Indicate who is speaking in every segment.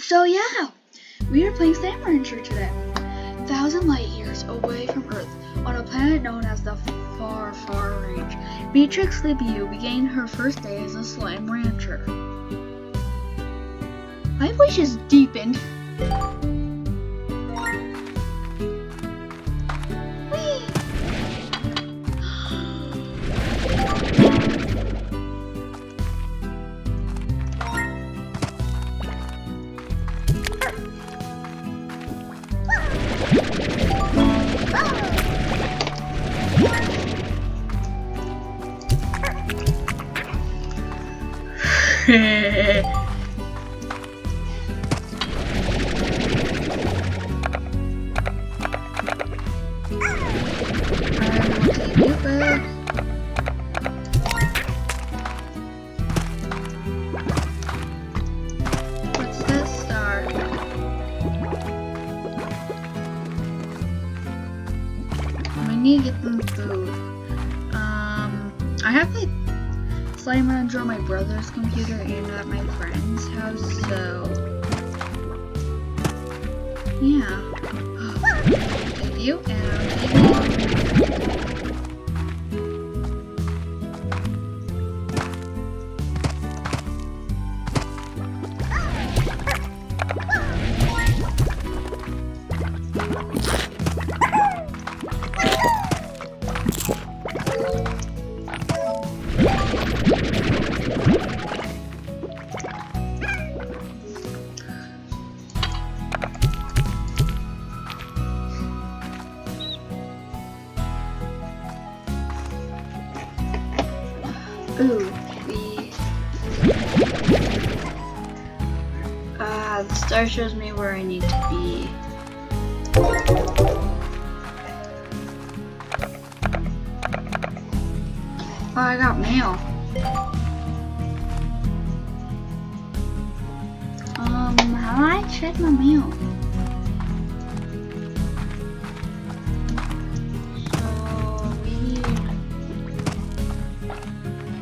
Speaker 1: So yeah, we are playing Slime Rancher today. 1,000 light years away from Earth, on a planet known as the Far, Far Range, Beatrix Sleepy began her first day as a Slime Rancher. My voice just deepened. Whee! What's this star? We need to get them food. I have like Slime Rancher on my brother's computer and at my friend's house, so yeah. Thank you, ooh, the star shows me where I need to be. Oh, I got mail. How do I check my mail? So we need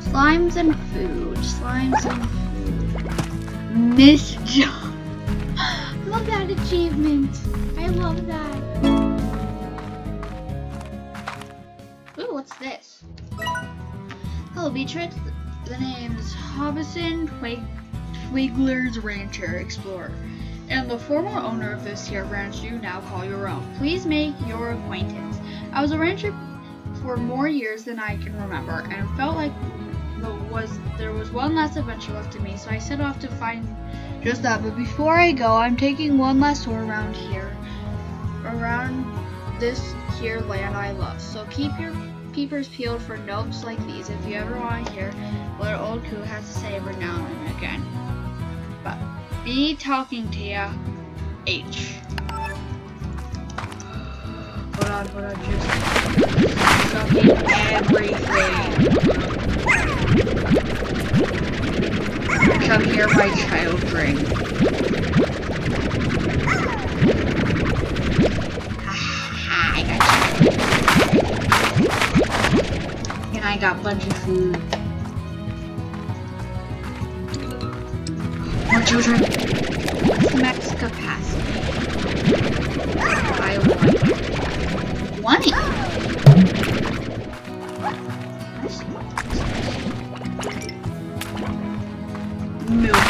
Speaker 1: slimes and food. Slimes and food. Miss John. Love that achievement. I love that. Ooh, what's this? Hello, Beatrix. The name is Hobson Twiggler's Rancher Explorer, and the former owner of this here ranch you now call your own. Please make your acquaintance. I was a rancher for more years than I can remember, and felt like there was one last adventure left in me, so I set off to find just that. But before I go, I'm taking one last tour around this here land I love. So keep your peepers peeled for notes like these if you ever want to hear what an old coot has to say every now and again. But be talking to ya, H. Hold on, just sucking everything. Come here, my child ring. I got you. And I got a bunch of food. More children. Max capacity. I want it. Milk.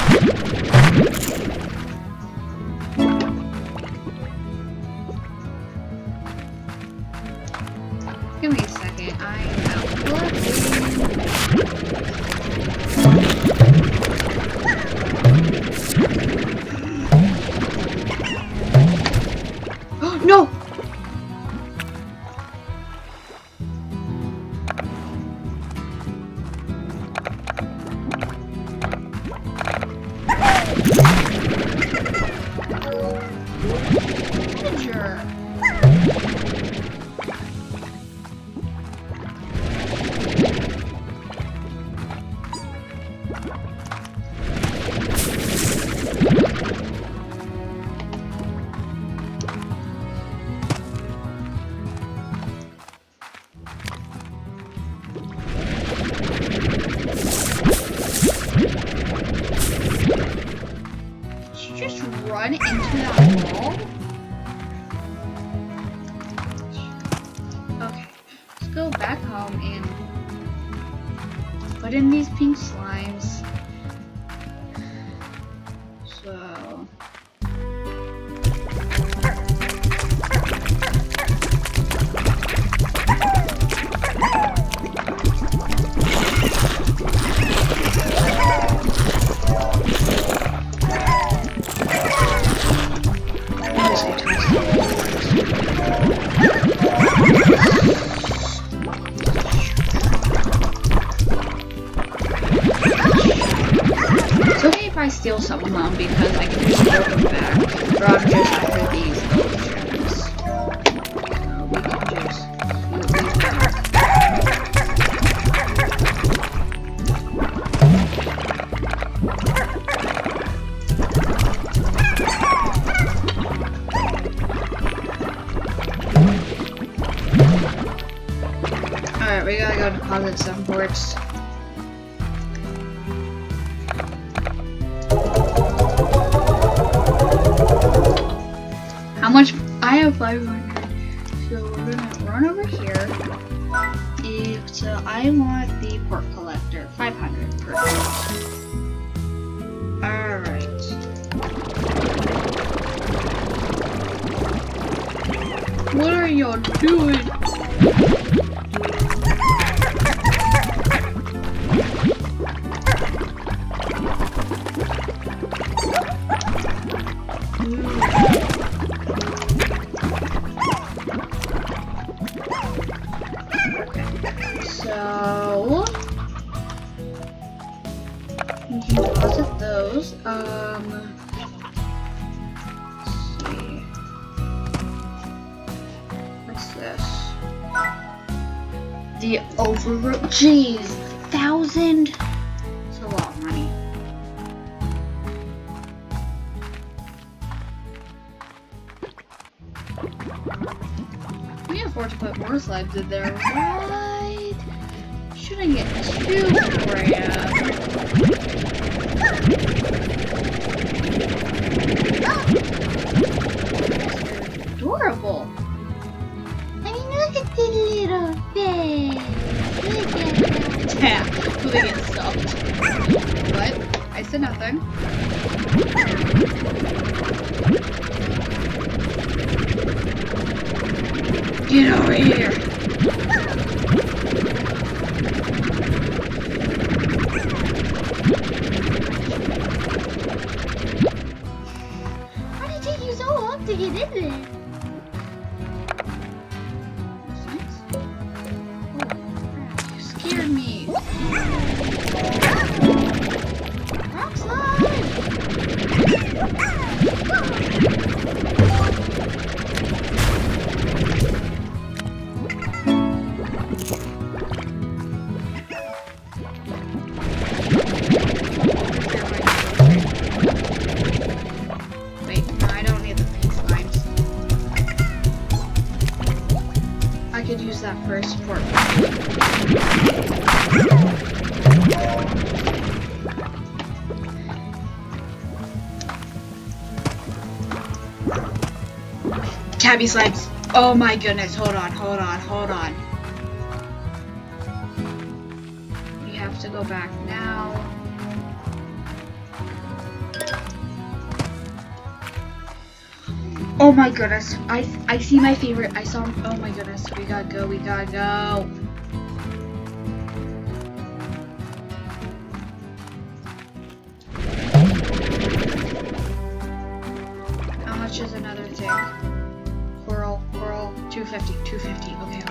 Speaker 1: Give me a second. I am oh no! I steal some of them because I can just throw them back. Or I'm just after these little gems. So we can just use these back. Alright, we gotta go deposit some quartz. How much? I have 500. So we're gonna run over here. So I want the pork collector. 500 per. Alright. What are y'all doing? So you can deposit those. Let's see. What's this? The overroad. Jeez, 1,000. It's a lot of money. We can afford to put more slabs in there, right? Shouldn't get too grand. They're adorable. I mean, look at the little face. Look at that. Yeah, they get stuffed. What? I said nothing. Get over here. How did it take you so long to get in there? You scared me. Rock slide. Wait, no, I don't need the pink slimes. I could use that for support. Tabby slimes. Oh my goodness, hold on. We have to go back now. Oh my goodness, I see my favorite. I saw. Oh my goodness, we gotta go. How much is another thing? Coral, 250. Okay.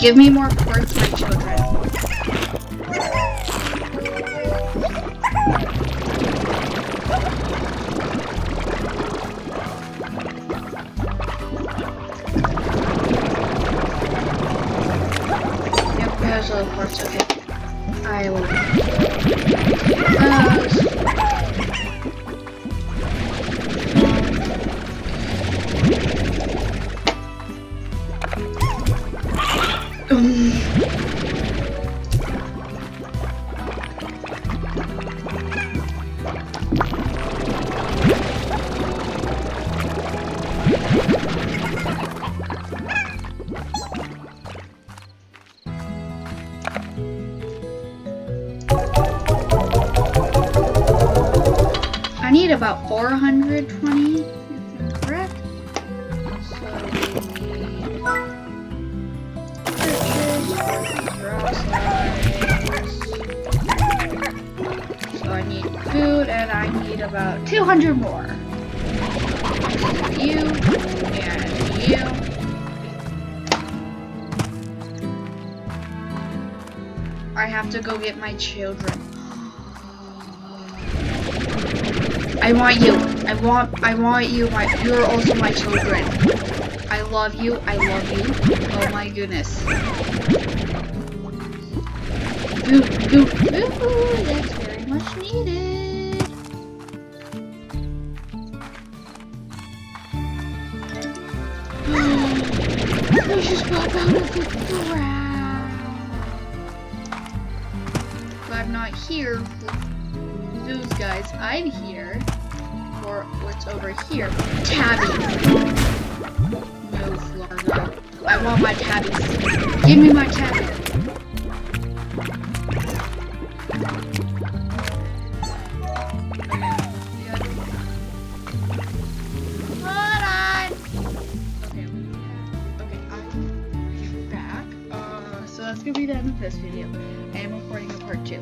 Speaker 1: Give me more quartz, my children. Yep, there's all the quartz, okay. I will. I need about 420, if I'm correct. So we need rock slides. So I need food, and I need about 200 more. You and you. I have to go get my children. I want you. I want you. You're also my children. I love you. I love you. Oh my goodness. Boo, boo, boo. That's very much needed. Let's just pop out of the ground. If I'm not here for those guys, I'm here for what's over here. Tabbies. No, Florida. I want my tabbies. Give me my tabbies. That's gonna be the end of this video, and I'm recording a part 2.